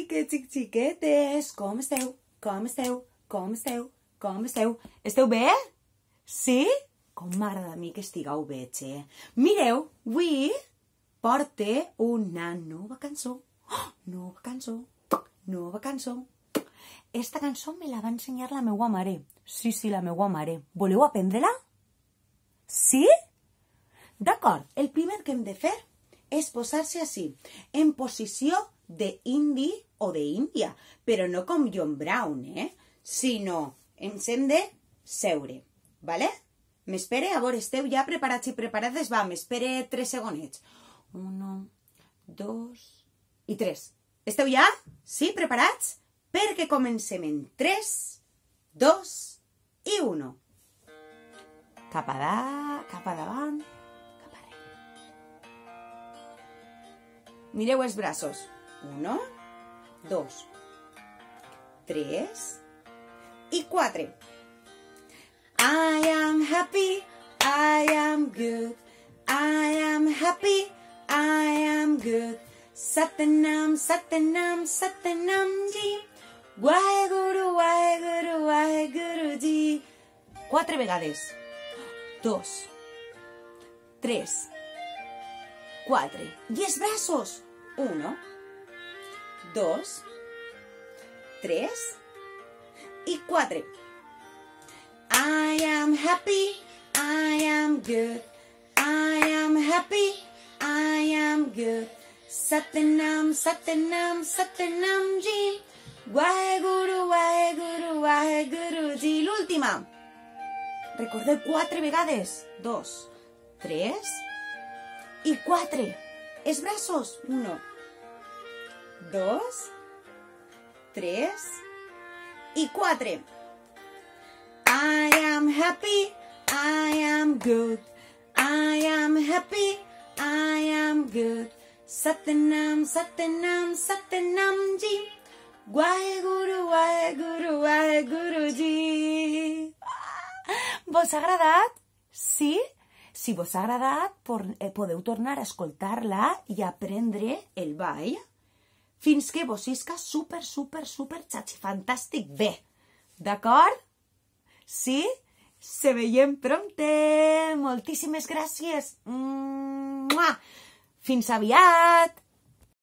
xiquetes, com esteu? Com esteu? Com esteu? Com esteu? Esteu bé? Sí? Com m'agrada a mi que estigueu bé, che. Mireu, avui porte una nova cançó. Nova cançó. Nova cançó. Esta cançó me la va ensenyar la meua mare. Sí, la meua mare. Voleu aprendre-la? Sí? D'acord, el primer que hem de fer és posar-se així, en posició d'indi o d'índia, però no com John Brown, sinó ens hem de seure, ¿vale? M'espere, a veure, esteu ja preparats i preparades? Va, m'espere 3 segonets. 1, 2 i 3. Esteu ja? Sí, preparats? Perquè comencem en 3, 2 i 1. Cap a davant, cap a darrere. Mireu els braços. 1, 2, 3 i 4. I am happy, I am good. I am happy, I am good. Satanam, Satanam, Satanam ji. Waheguru, Waheguru, Waheguru ji. 4 vegades. 2, 3, 4. I els braços. 1, 2, 3 i 4. I am happy, I am good. I am happy, I am good. Satanam, Satanam, Satanam ji. Waheguru, Waheguru, Waheguru ji. L'última. Recordeu 4 vegades. 2, 3 i 4. Els braços. 1, 2, 3 i 4. I am happy, I am good. I am happy, I am good. Satanam, Satanam, Satanam ji. Waheguru, Waheguru, Waheguru ji. Vos ha agradat? Sí? Si vos ha agradat, podeu tornar a escoltar-la i aprendre el ball fins que vos isca super xatxifantàstic bé. D'acord? Sí? Se veiem prompte! Moltíssimes gràcies! Fins aviat!